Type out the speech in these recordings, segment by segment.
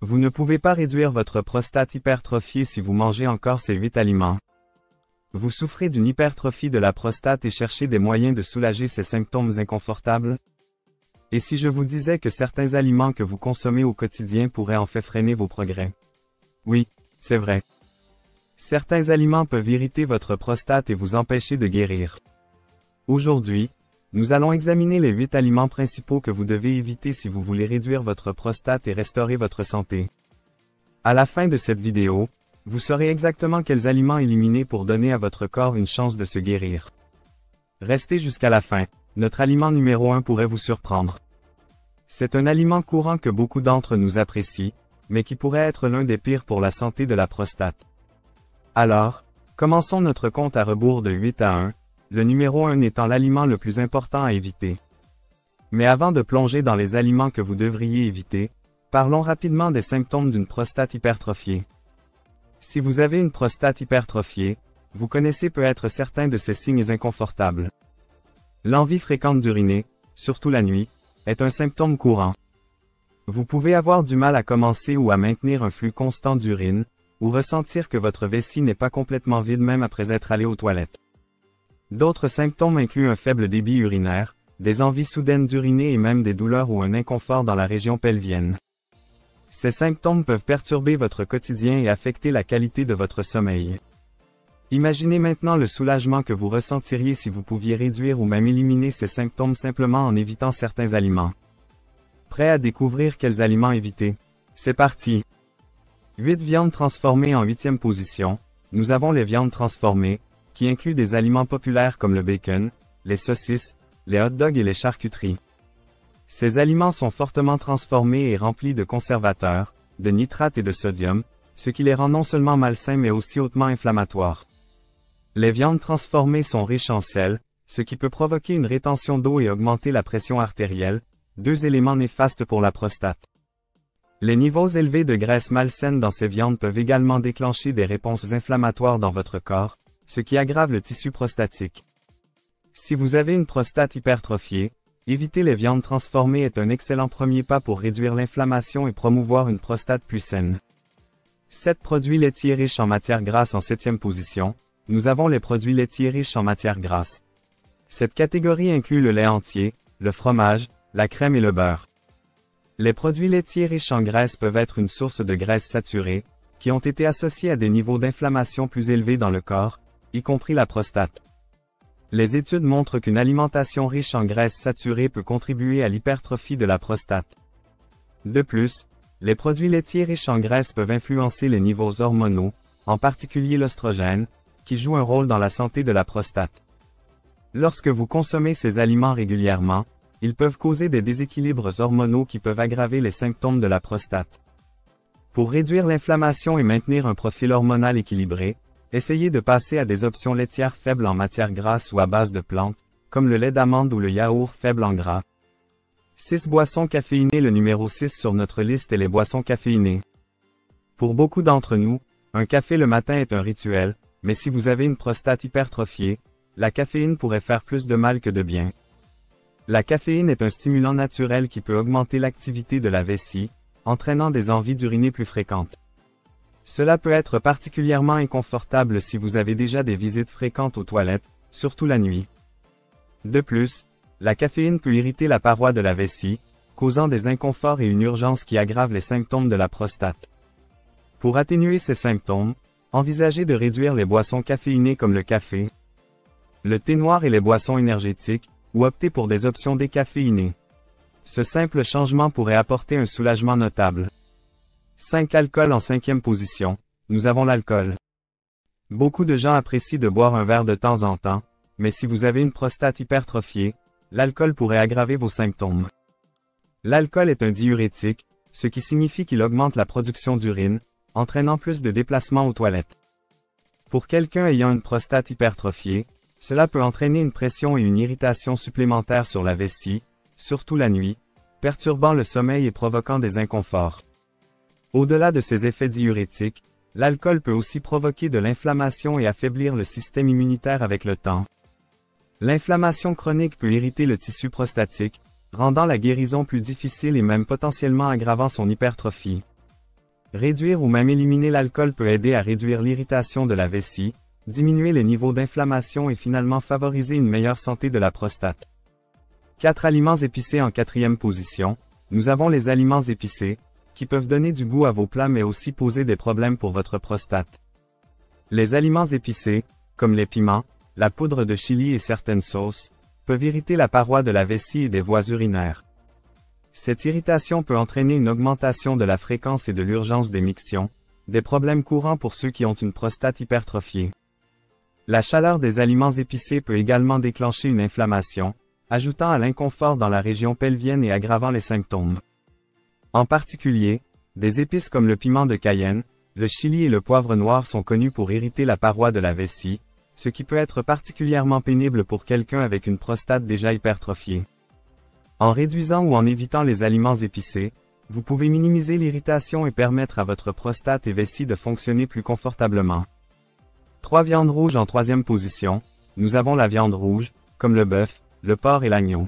Vous ne pouvez pas réduire votre prostate hypertrophiée si vous mangez encore ces 8 aliments. Vous souffrez d'une hypertrophie de la prostate et cherchez des moyens de soulager ces symptômes inconfortables? Et si je vous disais que certains aliments que vous consommez au quotidien pourraient en fait freiner vos progrès? Oui, c'est vrai. Certains aliments peuvent irriter votre prostate et vous empêcher de guérir. Aujourd'hui, nous allons examiner les 8 aliments principaux que vous devez éviter si vous voulez réduire votre prostate et restaurer votre santé. À la fin de cette vidéo, vous saurez exactement quels aliments éliminer pour donner à votre corps une chance de se guérir. Restez jusqu'à la fin, notre aliment numéro 1 pourrait vous surprendre. C'est un aliment courant que beaucoup d'entre nous apprécient, mais qui pourrait être l'un des pires pour la santé de la prostate. Alors, commençons notre compte à rebours de 8 à 1. Le numéro 1 étant l'aliment le plus important à éviter. Mais avant de plonger dans les aliments que vous devriez éviter, parlons rapidement des symptômes d'une prostate hypertrophiée. Si vous avez une prostate hypertrophiée, vous connaissez peut-être certains de ces signes inconfortables. L'envie fréquente d'uriner, surtout la nuit, est un symptôme courant. Vous pouvez avoir du mal à commencer ou à maintenir un flux constant d'urine, ou ressentir que votre vessie n'est pas complètement vide même après être allé aux toilettes. D'autres symptômes incluent un faible débit urinaire, des envies soudaines d'uriner et même des douleurs ou un inconfort dans la région pelvienne. Ces symptômes peuvent perturber votre quotidien et affecter la qualité de votre sommeil. Imaginez maintenant le soulagement que vous ressentiriez si vous pouviez réduire ou même éliminer ces symptômes simplement en évitant certains aliments. Prêt à découvrir quels aliments éviter? C'est parti! 8 viandes transformées en 8e position. Nous avons les viandes transformées, qui inclut des aliments populaires comme le bacon, les saucisses, les hot-dogs et les charcuteries. Ces aliments sont fortement transformés et remplis de conservateurs, de nitrates et de sodium, ce qui les rend non seulement malsains mais aussi hautement inflammatoires. Les viandes transformées sont riches en sel, ce qui peut provoquer une rétention d'eau et augmenter la pression artérielle, 2 éléments néfastes pour la prostate. Les niveaux élevés de graisse malsaine dans ces viandes peuvent également déclencher des réponses inflammatoires dans votre corps, ce qui aggrave le tissu prostatique. Si vous avez une prostate hypertrophiée, éviter les viandes transformées est un excellent premier pas pour réduire l'inflammation et promouvoir une prostate plus saine. 7 produits laitiers riches en matières grasses en 7e position. Nous avons les produits laitiers riches en matières grasses. Cette catégorie inclut le lait entier, le fromage, la crème et le beurre. Les produits laitiers riches en graisse peuvent être une source de graisse saturée, qui ont été associés à des niveaux d'inflammation plus élevés dans le corps, y compris la prostate. Les études montrent qu'une alimentation riche en graisse saturée peut contribuer à l'hypertrophie de la prostate. De plus, les produits laitiers riches en graisse peuvent influencer les niveaux hormonaux, en particulier l'oestrogène, qui joue un rôle dans la santé de la prostate. Lorsque vous consommez ces aliments régulièrement, ils peuvent causer des déséquilibres hormonaux qui peuvent aggraver les symptômes de la prostate. Pour réduire l'inflammation et maintenir un profil hormonal équilibré, essayez de passer à des options laitières faibles en matière grasse ou à base de plantes, comme le lait d'amande ou le yaourt faible en gras. 6 boissons caféinées. Le numéro 6 sur notre liste est les boissons caféinées. Pour beaucoup d'entre nous, un café le matin est un rituel, mais si vous avez une prostate hypertrophiée, la caféine pourrait faire plus de mal que de bien. La caféine est un stimulant naturel qui peut augmenter l'activité de la vessie, entraînant des envies d'uriner plus fréquentes. Cela peut être particulièrement inconfortable si vous avez déjà des visites fréquentes aux toilettes, surtout la nuit. De plus, la caféine peut irriter la paroi de la vessie, causant des inconforts et une urgence qui aggravent les symptômes de la prostate. Pour atténuer ces symptômes, envisagez de réduire les boissons caféinées comme le café, le thé noir et les boissons énergétiques, ou optez pour des options décaféinées. Ce simple changement pourrait apporter un soulagement notable. 5 alcools en 5e position. Nous avons l'alcool. Beaucoup de gens apprécient de boire un verre de temps en temps, mais si vous avez une prostate hypertrophiée, l'alcool pourrait aggraver vos symptômes. L'alcool est un diurétique, ce qui signifie qu'il augmente la production d'urine, entraînant plus de déplacements aux toilettes. Pour quelqu'un ayant une prostate hypertrophiée, cela peut entraîner une pression et une irritation supplémentaires sur la vessie, surtout la nuit, perturbant le sommeil et provoquant des inconforts. Au-delà de ces effets diurétiques, l'alcool peut aussi provoquer de l'inflammation et affaiblir le système immunitaire avec le temps. L'inflammation chronique peut irriter le tissu prostatique, rendant la guérison plus difficile et même potentiellement aggravant son hypertrophie. Réduire ou même éliminer l'alcool peut aider à réduire l'irritation de la vessie, diminuer les niveaux d'inflammation et finalement favoriser une meilleure santé de la prostate. 4 aliments épicés en 4e position. Nous avons les aliments épicés, qui peuvent donner du goût à vos plats mais aussi poser des problèmes pour votre prostate. Les aliments épicés, comme les piments, la poudre de chili et certaines sauces, peuvent irriter la paroi de la vessie et des voies urinaires. Cette irritation peut entraîner une augmentation de la fréquence et de l'urgence des mictions, des problèmes courants pour ceux qui ont une prostate hypertrophiée. La chaleur des aliments épicés peut également déclencher une inflammation, ajoutant à l'inconfort dans la région pelvienne et aggravant les symptômes. En particulier, des épices comme le piment de Cayenne, le chili et le poivre noir sont connus pour irriter la paroi de la vessie, ce qui peut être particulièrement pénible pour quelqu'un avec une prostate déjà hypertrophiée. En réduisant ou en évitant les aliments épicés, vous pouvez minimiser l'irritation et permettre à votre prostate et vessie de fonctionner plus confortablement. 3 viandes rouges en 3e position. Nous avons la viande rouge, comme le bœuf, le porc et l'agneau.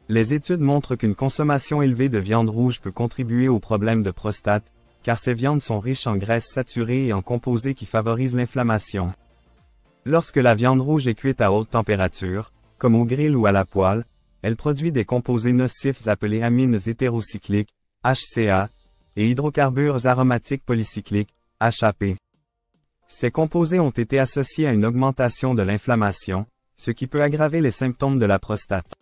Les études montrent qu'une consommation élevée de viande rouge peut contribuer aux problèmes de prostate, car ces viandes sont riches en graisses saturées et en composés qui favorisent l'inflammation. Lorsque la viande rouge est cuite à haute température, comme au grill ou à la poêle, elle produit des composés nocifs appelés amines hétérocycliques, HCA, et hydrocarbures aromatiques polycycliques, HAP. Ces composés ont été associés à une augmentation de l'inflammation, ce qui peut aggraver les symptômes de la prostate.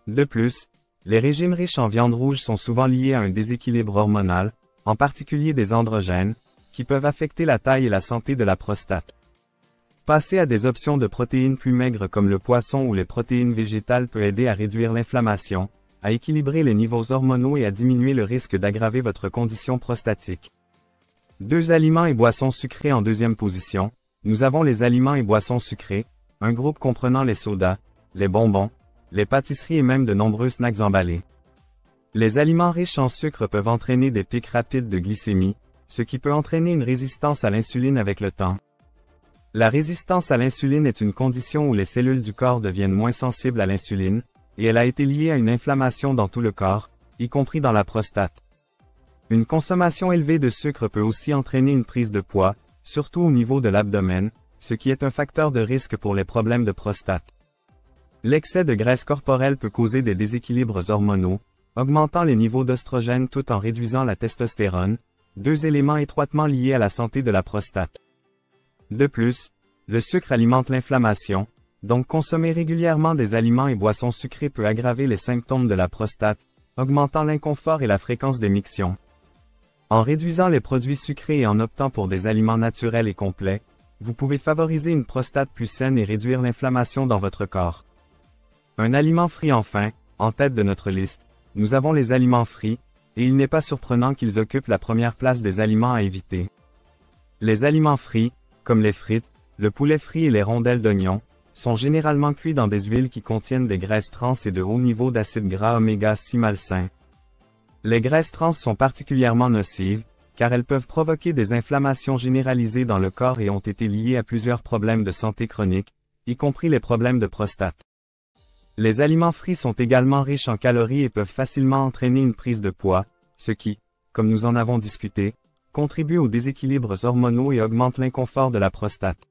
De plus, les régimes riches en viande rouge sont souvent liés à un déséquilibre hormonal, en particulier des androgènes, qui peuvent affecter la taille et la santé de la prostate. Passer à des options de protéines plus maigres comme le poisson ou les protéines végétales peut aider à réduire l'inflammation, à équilibrer les niveaux hormonaux et à diminuer le risque d'aggraver votre condition prostatique. 2 aliments et boissons sucrés en 2e position. Nous avons les aliments et boissons sucrés, un groupe comprenant les sodas, les bonbons, les pâtisseries et même de nombreux snacks emballés. Les aliments riches en sucre peuvent entraîner des pics rapides de glycémie, ce qui peut entraîner une résistance à l'insuline avec le temps. La résistance à l'insuline est une condition où les cellules du corps deviennent moins sensibles à l'insuline, et elle a été liée à une inflammation dans tout le corps, y compris dans la prostate. Une consommation élevée de sucre peut aussi entraîner une prise de poids, surtout au niveau de l'abdomen, ce qui est un facteur de risque pour les problèmes de prostate. L'excès de graisse corporelle peut causer des déséquilibres hormonaux, augmentant les niveaux d'oestrogène tout en réduisant la testostérone, 2 éléments étroitement liés à la santé de la prostate. De plus, le sucre alimente l'inflammation, donc consommer régulièrement des aliments et boissons sucrés peut aggraver les symptômes de la prostate, augmentant l'inconfort et la fréquence des mictions. En réduisant les produits sucrés et en optant pour des aliments naturels et complets, vous pouvez favoriser une prostate plus saine et réduire l'inflammation dans votre corps. Un aliment frit enfin, en tête de notre liste, nous avons les aliments frits, et il n'est pas surprenant qu'ils occupent la première place des aliments à éviter. Les aliments frits, comme les frites, le poulet frit et les rondelles d'oignon, sont généralement cuits dans des huiles qui contiennent des graisses trans et de hauts niveaux d'acides gras oméga 6 malsains. Les graisses trans sont particulièrement nocives, car elles peuvent provoquer des inflammations généralisées dans le corps et ont été liées à plusieurs problèmes de santé chronique, y compris les problèmes de prostate. Les aliments frits sont également riches en calories et peuvent facilement entraîner une prise de poids, ce qui, comme nous en avons discuté, contribue aux déséquilibres hormonaux et augmente l'inconfort de la prostate.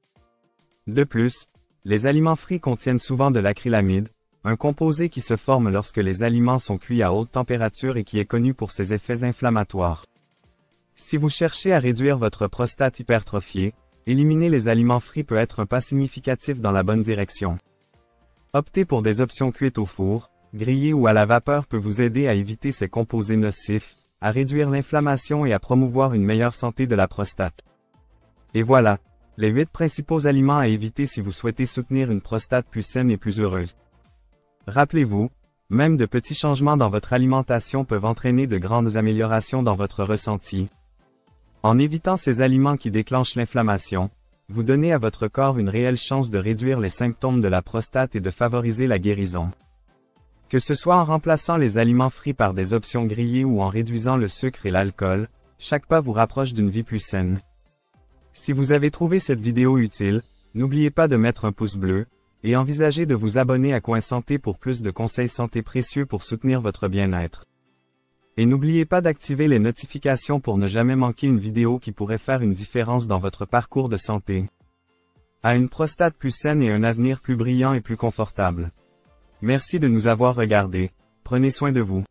De plus, les aliments frits contiennent souvent de l'acrylamide, un composé qui se forme lorsque les aliments sont cuits à haute température et qui est connu pour ses effets inflammatoires. Si vous cherchez à réduire votre prostate hypertrophiée, éliminer les aliments frits peut être un pas significatif dans la bonne direction. Opter pour des options cuites au four, grillées ou à la vapeur peut vous aider à éviter ces composés nocifs, à réduire l'inflammation et à promouvoir une meilleure santé de la prostate. Et voilà, les 8 principaux aliments à éviter si vous souhaitez soutenir une prostate plus saine et plus heureuse. Rappelez-vous, même de petits changements dans votre alimentation peuvent entraîner de grandes améliorations dans votre ressenti. En évitant ces aliments qui déclenchent l'inflammation, vous donnez à votre corps une réelle chance de réduire les symptômes de la prostate et de favoriser la guérison. Que ce soit en remplaçant les aliments frits par des options grillées ou en réduisant le sucre et l'alcool, chaque pas vous rapproche d'une vie plus saine. Si vous avez trouvé cette vidéo utile, n'oubliez pas de mettre un pouce bleu, et envisagez de vous abonner à Coin Santé pour plus de conseils santé précieux pour soutenir votre bien-être. Et n'oubliez pas d'activer les notifications pour ne jamais manquer une vidéo qui pourrait faire une différence dans votre parcours de santé. À une prostate plus saine et un avenir plus brillant et plus confortable. Merci de nous avoir regardés. Prenez soin de vous.